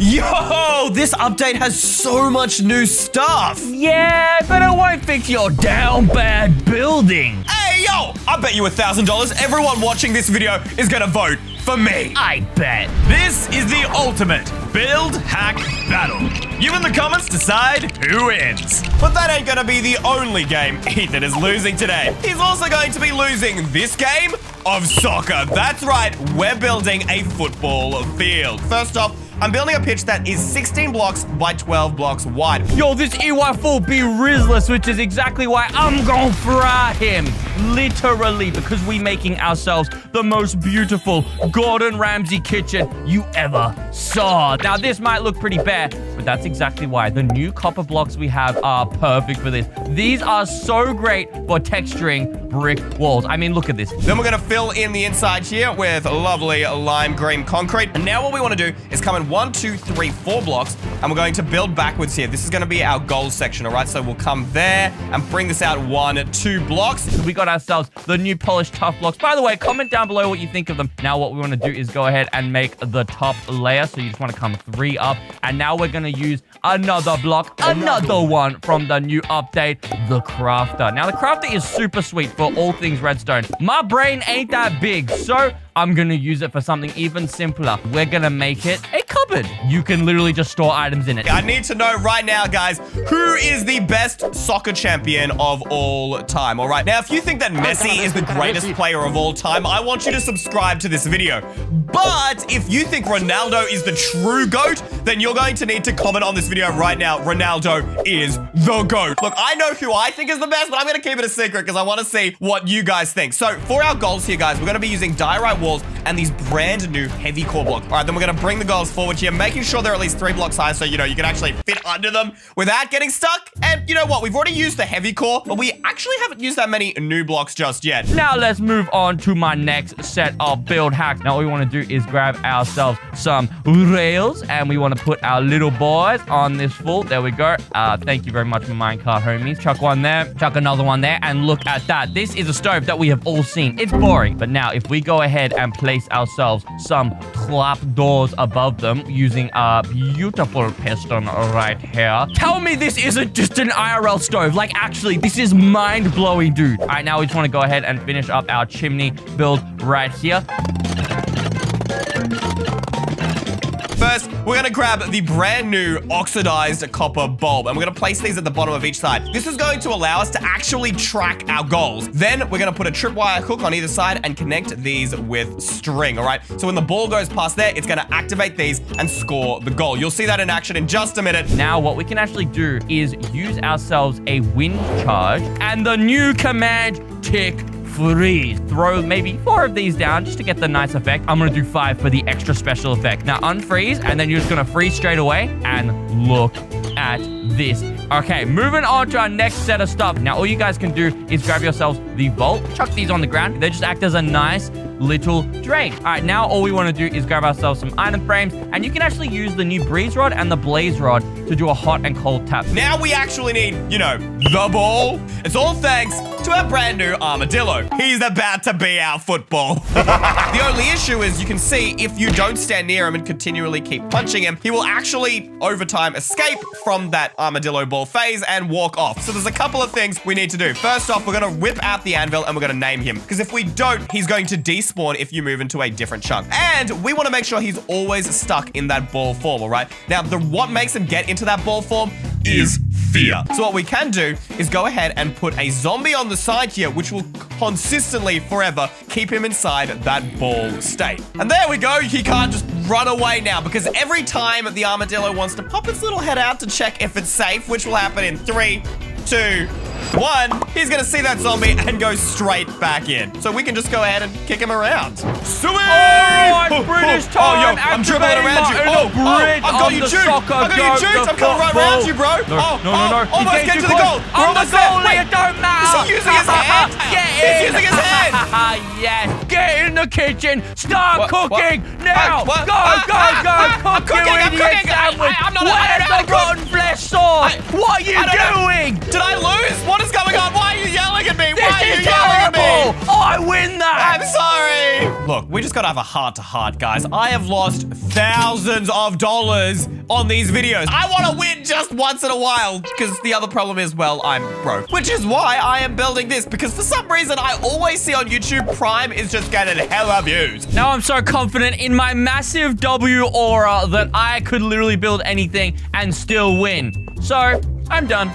Yo, this update has so much new stuff. Yeah, but it won't fix your down bad building. Hey, yo, I bet you $1,000 everyone watching this video is gonna vote for me. I bet. This is the ultimate build hack battle. You in the comments decide who wins. But that ain't gonna be the only game Ethan is losing today. He's also going to be losing this game of soccer. That's right, we're building a football field. First off, I'm building a pitch that is 16 blocks by 12 blocks wide. Yo, this EY4 be Rizzless, which is exactly why I'm gonna fry him. Literally, because we making ourselves the most beautiful Gordon Ramsay kitchen you ever saw. Now, this might look pretty bare, but that's exactly why. The new copper blocks we have are perfect for this. These are so great for texturing brick walls. I mean, look at this. Then we're gonna fill in the inside here with lovely lime green concrete. And now what we wanna do is come in 1, 2, 3, 4 blocks, and we're going to build backwards here. This is gonna be our goals section, all right? So we'll come there and bring this out 1, 2 blocks. We got ourselves the new polished tough blocks. By the way, comment down below what you think of them. Now what we want to do is go ahead and make the top layer. So you just want to come 3 up. And now we're going to use another block, another one from the new update, the crafter. Now the crafter is super sweet for all things redstone. My brain ain't that big, so I'm going to use it for something even simpler. We're going to make it a cupboard. You can literally just store items in it. I need to know right now, guys, who is the best soccer champion of all time, all right? Now, if you think that Messi is the greatest player of all time, I want you to subscribe to this video. But if you think Ronaldo is the true GOAT, then you're going to need to comment on this video right now. Ronaldo is the GOAT. Look, I know who I think is the best, but I'm going to keep it a secret because I want to see what you guys think. So for our goals here, guys, we're going to be using diorite walls and these brand new heavy core blocks. All right, then we're going to bring the goals forward here, making sure they're at least 3 blocks high so, you know, you can actually fit under them without getting stuck. And you know what? We've already used the heavy core, but we actually haven't used that many new blocks just yet. Now let's move on to my next set of build hacks. Now what we want to do is grab ourselves some rails and we want to put our little boys on this full. There we go. Thank you very much, my minecart homies. Chuck one there, chuck another one there, and look at that. This is a stove that we have all seen. It's boring, but now if we go ahead and place ourselves some trap doors above them using a beautiful piston right here. Tell me this isn't just an IRL stove. Like, actually, this is mind-blowing, dude. All right, now we just want to go ahead and finish up our chimney build right here. First, we're going to grab the brand new oxidized copper bulb, and we're going to place these at the bottom of each side. This is going to allow us to actually track our goals. Then we're going to put a tripwire hook on either side and connect these with string, all right? So when the ball goes past there, it's going to activate these and score the goal. You'll see that in action in just a minute. Now, what we can actually do is use ourselves a wind charge and the new command, tick freeze. Throw maybe 4 of these down just to get the nice effect. I'm gonna do 5 for the extra special effect. Now unfreeze, and then you're just gonna freeze straight away, and look at this. Okay, moving on to our next set of stuff. Now all you guys can do is grab yourselves the vault, chuck these on the ground. They just act as a nice little drain. All right, now all we want to do is grab ourselves some iron frames, and you can actually use the new breeze rod and the blaze rod to do a hot and cold tap. Now we actually need, you know, the ball. It's all thanks to our brand new armadillo. He's about to be our football. The only issue is you can see if you don't stand near him and continually keep punching him, he will actually over time escape from that armadillo ball phase and walk off. So there's a couple of things we need to do. First off, we're going to whip out the anvil and we're going to name him, because if we don't, he's going to despawn if you move into a different chunk. And we want to make sure he's always stuck in that ball form, all right? Now, what makes him get into that ball form is fear. So what we can do is go ahead and put a zombie on the side here, which will consistently forever keep him inside that ball state. And there we go. He can't just run away now, because every time the armadillo wants to pop its little head out to check if it's safe, which will happen in 3, 2, 1, he's gonna see that zombie and go straight back in. So we can just go ahead and kick him around. Sweet! Oh, British time! Yo, I'm dribbling around you. I've got you juked. I've got you juked. I'm coming right around you, bro. No. Almost get to the goal. I'm the goalie, it don't matter. Is he using his hand? He's using his hand. Yes. Get in the kitchen. Start cooking now. What? Go. I'm Cook cooking, your I'm idiot cooking. sandwich. I'm not Where's allowed to the rotten flesh sauce? What are you doing? Did I lose? What is going on? Why are you yelling at me? This is terrible! Oh, I win that. I'm sorry. Look, we just gotta have a heart-to-heart, guys. I have lost thousands of dollars on these videos. I want to win just once in a while because the other problem is, well, I'm broke. Which is why I am building this, because for some reason I always see on YouTube Prime is just getting hella views. Now I'm so confident in my massive W aura that I could literally build anything and still win. So, I'm done.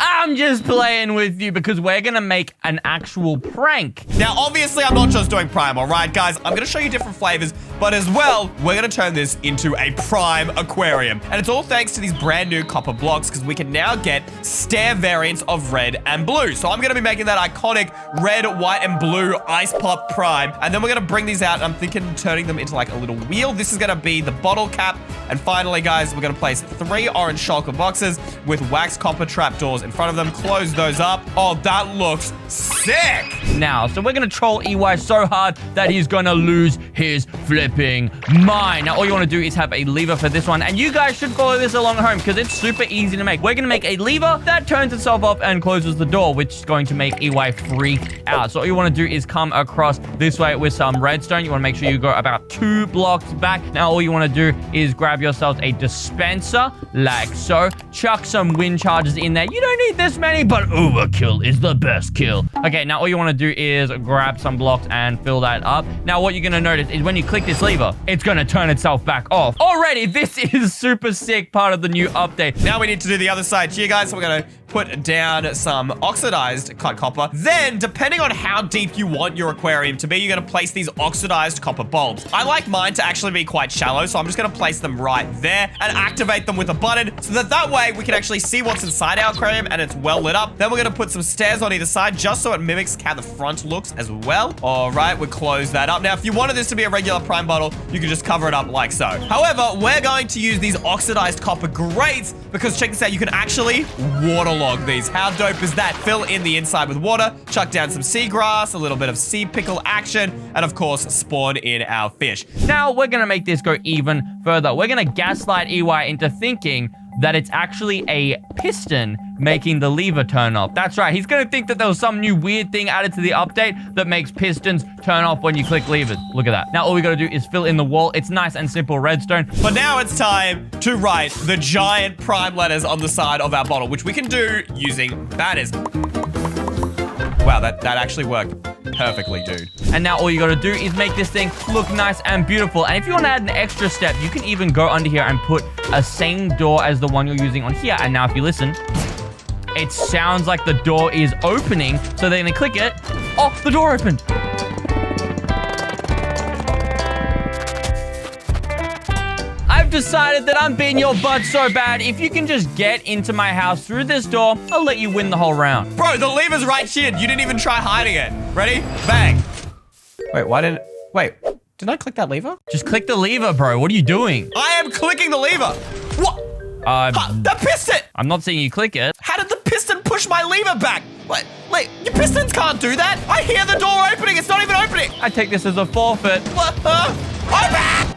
I'm just playing with you because we're going to make an actual prank. Now, obviously, I'm not just doing Prime, all right, guys? I'm going to show you different flavors, but as well, we're going to turn this into a Prime aquarium. And it's all thanks to these brand new copper blocks because we can now get stair variants of red and blue. So I'm going to be making that iconic red, white, and blue Ice Pop Prime. And then we're going to bring these out, and I'm thinking turning them into like a little wheel. This is going to be the bottle cap. And finally, guys, we're going to place 3 orange shulker boxes with wax copper trapdoors in front of them. Close those up. Oh, that looks sick. Now, so we're going to troll EY so hard that he's going to lose his flipping mind. Now, all you want to do is have a lever for this one. And you guys should follow this along at home because it's super easy to make. We're going to make a lever that turns itself off and closes the door, which is going to make EY freak out. So all you want to do is come across this way with some redstone. You want to make sure you go about 2 blocks back. Now, all you want to do is grab yourselves a dispenser like so. Chuck some wind charges in there. You don't need this many, but overkill is the best kill. Okay, now all you want to do is grab some blocks and fill that up. Now, what you're going to notice is when you click this lever, it's going to turn itself back off. Already, this is super sick part of the new update. Now we need to do the other side here, guys. So we're going to put down some oxidized cut copper. Then, depending on how deep you want your aquarium to be, you're going to place these oxidized copper bulbs. I like mine to actually be quite shallow, so I'm just going to place them right there and activate them with a button so that way we can actually see what's inside our aquarium and it's well lit up. Then we're going to put some stairs on either side just so it mimics how the front looks as well. All right, we close that up. Now, if you wanted this to be a regular Prime bottle, you can just cover it up like so. However, we're going to use these oxidized copper grates because check this out, you can actually waterlog these. How dope is that? Fill in the inside with water, chuck down some seagrass, a little bit of sea pickle action, and of course, spawn in our fish. Now, we're going to make this go even further. We're going to gaslight EY into thinking that it's actually a piston making the lever turn off. That's right. He's going to think that there was some new weird thing added to the update that makes pistons turn off when you click levers. Look at that. Now, all we got to do is fill in the wall. It's nice and simple redstone. But now it's time to write the giant Prime letters on the side of our bottle, which we can do using banners. Wow, that actually worked perfectly, dude. And now all you gotta do is make this thing look nice and beautiful. And if you want to add an extra step, you can even go under here and put a same door as the one you're using on here. And now if you listen, it sounds like the door is opening. So they're gonna click it. Oh, the door opened. I've decided that I'm being your butt so bad. If you can just get into my house through this door, I'll let you win the whole round. Bro, the lever's right here. You didn't even try hiding it. Ready? Bang. Wait, didn't I click that lever? Just click the lever, bro. What are you doing? I am clicking the lever. What? The piston. I'm not seeing you click it. How did the piston push my lever back? What? Wait, your pistons can't do that. I hear the door opening. It's not even opening. I take this as a forfeit. What? Open!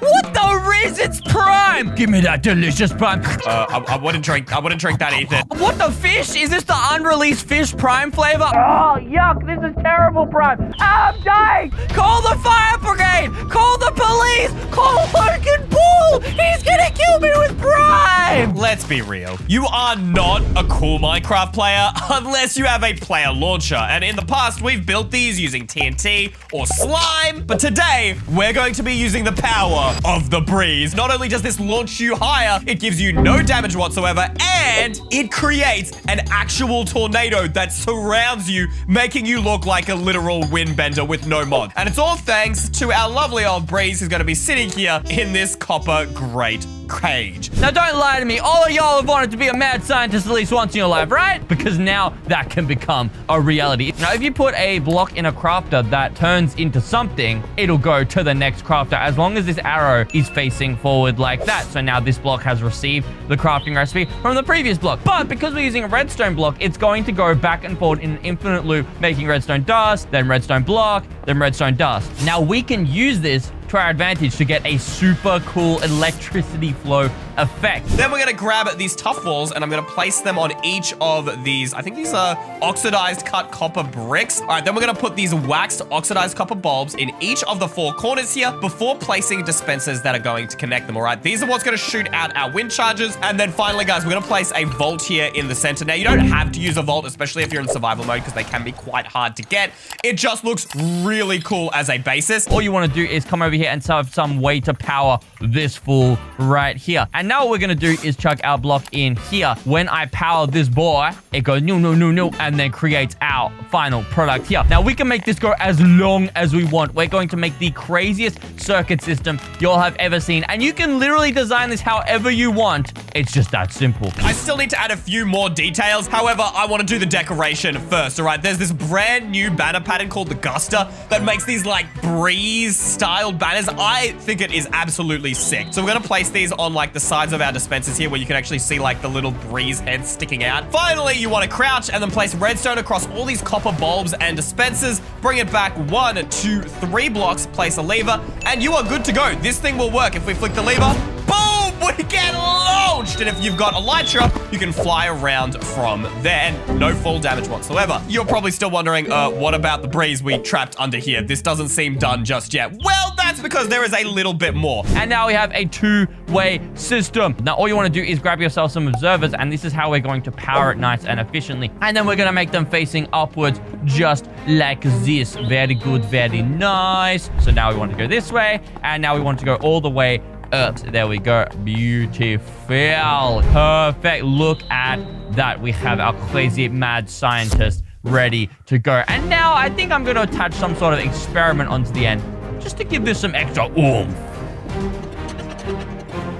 What the riz? It's Prime! Give me that delicious Prime. I wouldn't drink that, Ethan. What the fish? Is this the unreleased fish Prime flavor? Oh, yuck. This is terrible Prime. I'm dying. Call the fire brigade. Call the police. Call Logan Paul. He's gonna kill me with Prime. Let's be real. You are not a cool Minecraft player unless you have a player launcher. And in the past, we've built these using TNT or slime. But today, we're going to be using the power of the breeze. Not only does this launch you higher, it gives you no damage whatsoever, and it creates an actual tornado that surrounds you, making you look like a literal windbender with no mod. And it's all thanks to our lovely old breeze who's going to be sitting here in this copper grate cage. Now, don't lie to me. All of y'all have wanted to be a mad scientist at least once in your life, right? Because now that can become a reality. Now, if you put a block in a crafter that turns into something, it'll go to the next crafter as long as this arrow is facing forward like that. So now this block has received the crafting recipe from the previous block. But because we're using a redstone block, it's going to go back and forward in an infinite loop, making redstone dust, then redstone block, then redstone dust. Now we can use this to our advantage to get a super cool electricity flow effect. Then we're going to grab these tough walls and I'm going to place them on each of these. I think these are oxidized cut copper bricks. All right, then we're going to put these waxed oxidized copper bulbs in each of the 4 corners here before placing dispensers that are going to connect them. All right, these are what's going to shoot out our wind charges. And then finally, guys, we're going to place a vault here in the center. Now, you don't have to use a vault, especially if you're in survival mode, because they can be quite hard to get. It just looks really cool as a basis. All you want to do is come over here and have some way to power this fool right here. And now what we're going to do is chuck our block in here. When I power this boy, it goes no, and then creates our final product here. Now, we can make this go as long as we want. We're going to make the craziest circuit system you'll have ever seen. And you can literally design this however you want. It's just that simple. I still need to add a few more details. However, I want to do the decoration first, all right? There's this brand new banner pattern called the Guster that makes these like breeze-styled banners. I think it is absolutely sick. So we're going to place these on like the sides of our dispensers here where you can actually see like the little breeze heads sticking out. Finally, you want to crouch and then place redstone across all these copper bulbs and dispensers. Bring it back 1, 2, 3 blocks, place a lever, and you are good to go. This thing will work. If we flick the lever, boom, we get launched. And if you've got Elytra, you can fly around from there and no fall damage whatsoever. You're probably still wondering, what about the breeze we trapped under here? This doesn't seem done just yet. Well, that's because there is a little bit more. And now we have a 2-way system. Now, all you want to do is grab yourself some observers, and this is how we're going to power it nice and efficiently. And then we're going to make them facing upwards just like this. Very good, very nice. So now we want to go this way, and now we want to go all the way up. There we go. Beautiful. Perfect. Look at that. We have our crazy mad scientist ready to go. And now I think I'm going to attach some sort of experiment onto the end just to give this some extra oomph.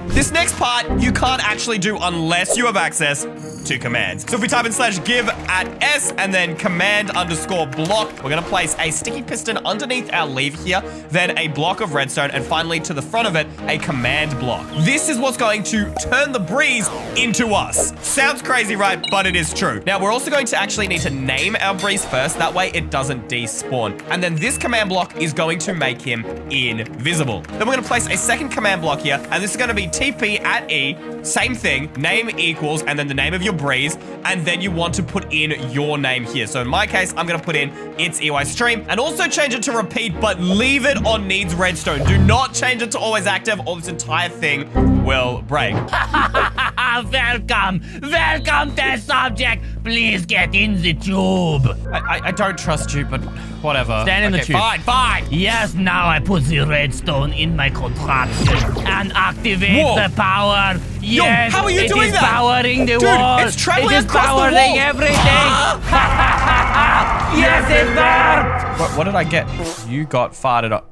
This next part, you can't actually do unless you have access to commands. So if we type in /give at S and then command_block, we're going to place a sticky piston underneath our lever here, then a block of redstone, and finally to the front of it, a command block. This is what's going to turn the breeze into us. Sounds crazy, right? But it is true. Now, we're also going to actually need to name our breeze first. That way it doesn't despawn. And then this command block is going to make him invisible. Then we're going to place a second command block here, and this is going to be TP at E, same thing, name equals, and then the name of your breeze, and then you want to put in your name here. So in my case, I'm going to put in it's EYstream, and also change it to repeat, but leave it on needs redstone. Do not change it to always active, or this entire thing will break. Welcome test subject. Please get in the tube. I don't trust you, but whatever. Stand in the tube. Fine. Yes, now I put the redstone in my contraption and activate the power. Yes, how are you doing that? It is powering the Dude, wall. it's traveling It is across the powering wall. everything. Yes, it worked. What did I get? You got farted up.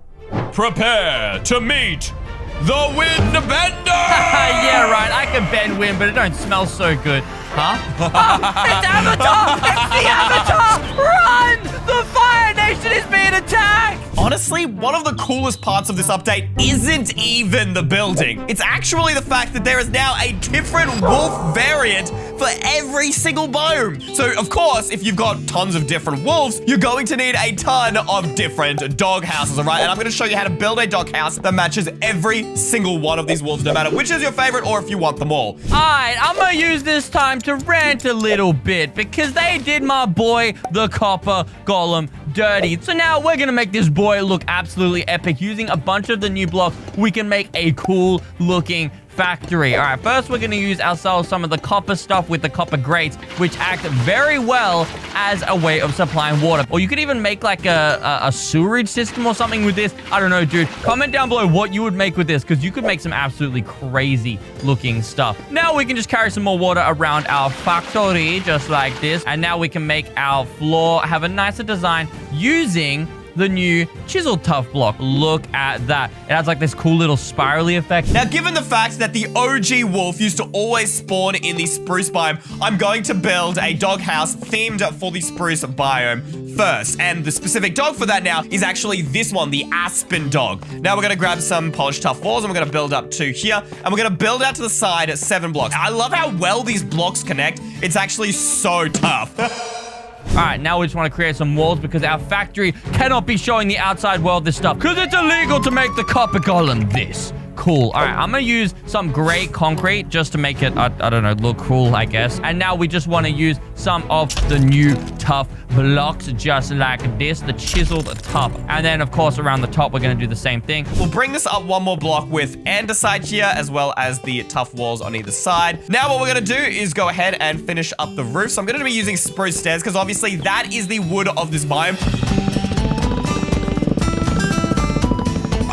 Prepare to meet the wind bender! Yeah, right. I can bend wind, but it don't smell so good. Huh? Oh, it's Avatar! It's the Avatar! Run! The Fire Nation is being attacked! Honestly, one of the coolest parts of this update isn't even the building. It's actually the fact that there is now a different wolf variant for every single biome. So, of course, if you've got tons of different wolves, you're going to need a ton of different dog houses, all right? And I'm going to show you how to build a dog house that matches every single one of these wolves, no matter which is your favorite or if you want them all. All right, I'm going to use this time to rant a little bit because they did my boy, the Copper Golem, dirty. So now we're going to make this boy look absolutely epic. Using a bunch of the new blocks, we can make a cool looking factory. All right, first we're going to use ourselves some of the copper stuff with the copper grates, which act very well as a way of supplying water. Or you could even make like a sewerage system or something with this. I don't know, dude. Comment down below what you would make with this, because you could make some absolutely crazy looking stuff. Now we can just carry some more water around our factory just like this. And now we can make our floor have a nicer design using the new chisel tough block. Look at that. It has like this cool little spirally effect. Now, given the fact that the OG wolf used to always spawn in the spruce biome, I'm going to build a dog house themed for the spruce biome first. And the specific dog for that now is actually this one, the aspen dog. Now we're going to grab some polished tough walls and we're going to build up 2 here. And we're going to build out to the side 7 blocks. I love how well these blocks connect. It's actually so tough. All right, now we just want to create some walls because our factory cannot be showing the outside world this stuff because it's illegal to make the copper golem this. cool. All right, I'm going to use some gray concrete just to make it, I don't know, look cool, I guess. And now we just want to use some of the new tough blocks just like this, the chiseled top. And then, of course, around the top, we're going to do the same thing. We'll bring this up one more block with andesite here, as well as the tough walls on either side. Now, what we're going to do is go ahead and finish up the roof. So I'm going to be using spruce stairs because obviously that is the wood of this biome.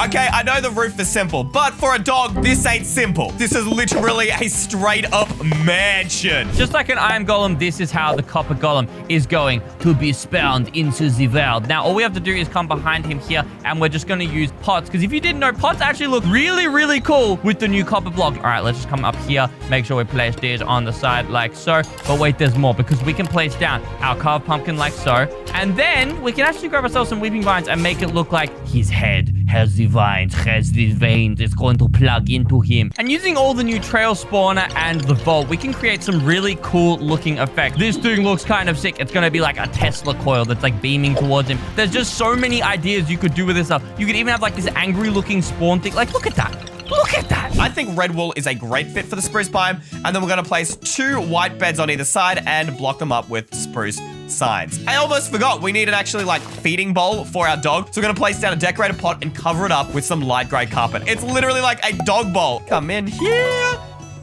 Okay, I know the roof is simple, but for a dog, this ain't simple. This is literally a straight-up mansion. Just like an iron golem, this is how the copper golem is going to be spawned into the world. Now, all we have to do is come behind him here, and we're just going to use pots, because if you didn't know, pots actually look really, really cool with the new copper block. All right, let's just come up here, make sure we place these on the side like so. But wait, there's more, because we can place down our carved pumpkin like so, and then we can actually grab ourselves some weeping vines and make it look like his head has the vines, has these veins. It's going to plug into him. And using all the new trail spawner and the vault, we can create some really cool looking effects. This thing looks kind of sick. It's going to be like a Tesla coil that's like beaming towards him. There's just so many ideas you could do with this stuff. You could even have like this angry looking spawn thing. Like, look at that. Look at that. I think red wool is a great fit for the spruce biome. And then we're going to place 2 white beds on either side and block them up with spruce signs. I almost forgot we need an actually like feeding bowl for our dog. So we're going to place down a decorated pot and cover it up with some light gray carpet. It's literally like a dog bowl. Come in here.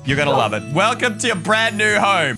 You're going to love it. Welcome to your brand new home.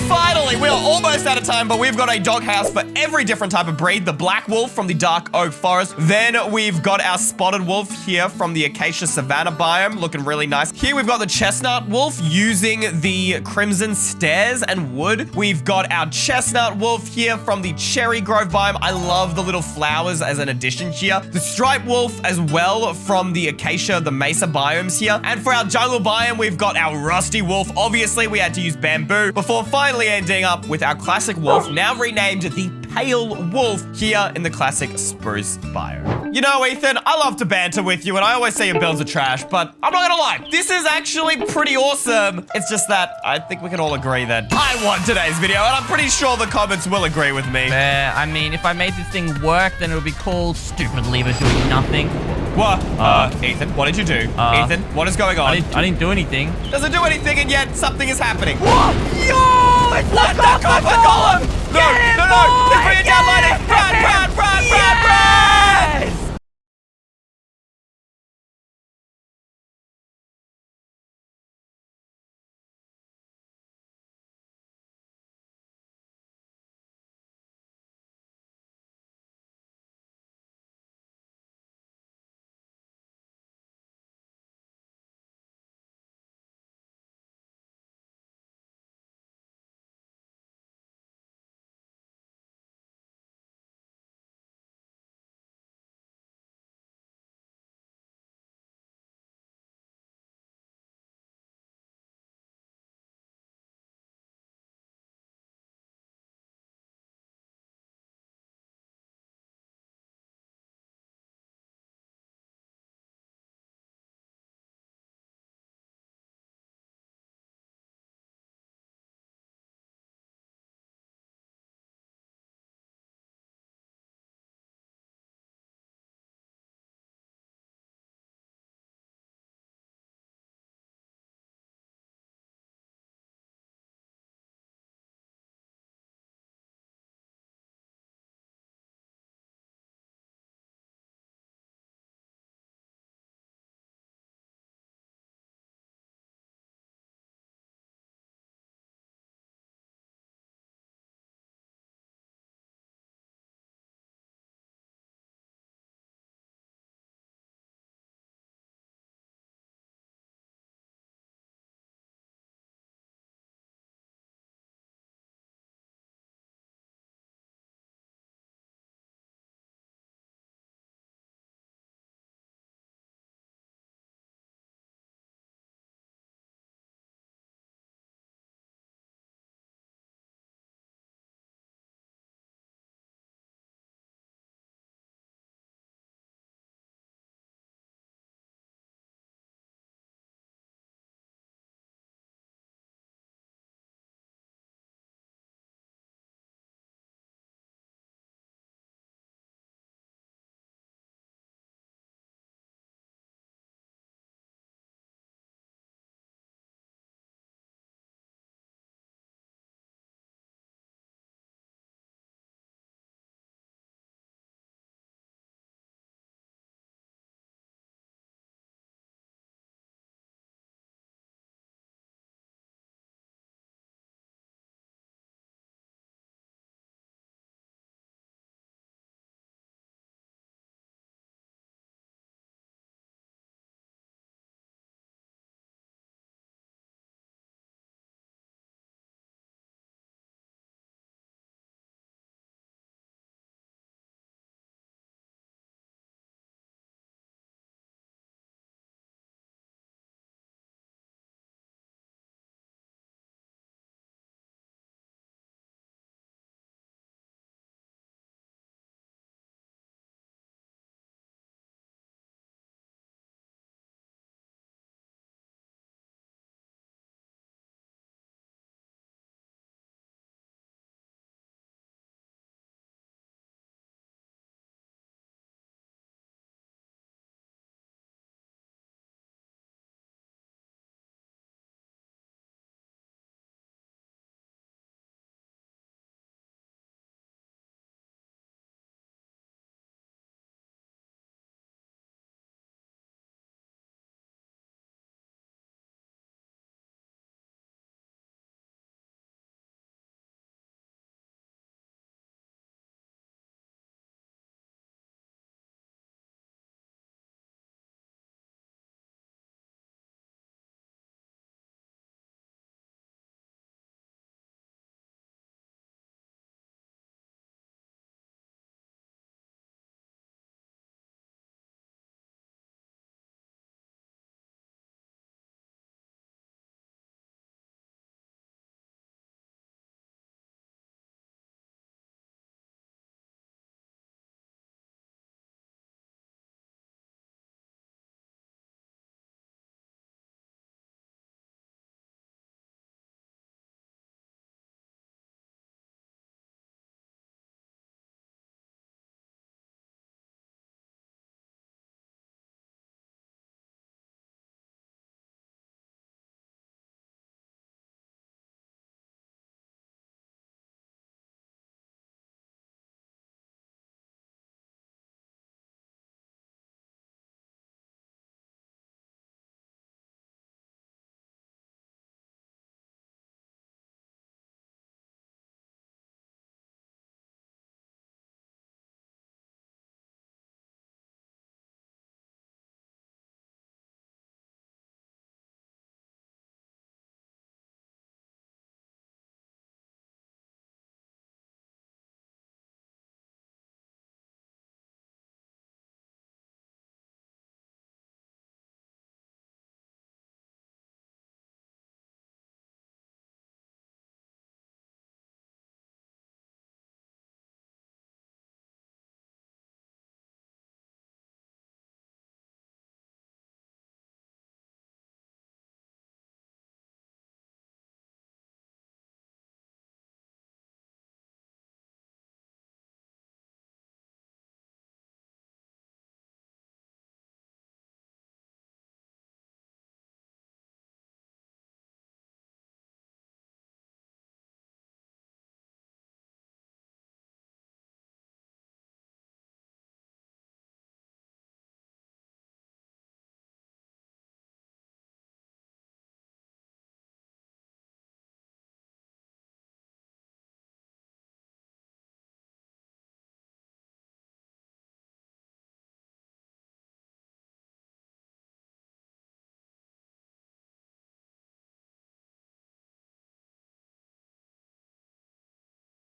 Finally, we are almost out of time, but we've got a dog house for every different type of breed. The black wolf from the dark oak forest. Then we've got our spotted wolf here from the acacia savanna biome, looking really nice. Here we've got the chestnut wolf using the crimson stairs and wood. We've got our chestnut wolf here from the cherry grove biome. I love the little flowers as an addition here. The striped wolf as well from the acacia, the mesa biomes here. And for our jungle biome, we've got our rusty wolf. Obviously, we had to use bamboo before finally ending up with our classic wolf, now renamed the pale wolf here in the classic spruce biome. You know, Ethan, I love to banter with you, and I always say your builds are trash, but I'm not gonna lie, this is actually pretty awesome. It's just that I think we can all agree that I won today's video, and I'm pretty sure the comments will agree with me. I mean, if I made this thing work, then it would be called Stupid Lever Doing Nothing. What? Ethan, what did you do? Ethan, what is going on? I didn't do anything. Doesn't do anything, and yet something is happening. What? Yo! It's What the copper golem? No, Get him, no, no! They're bringing down boy!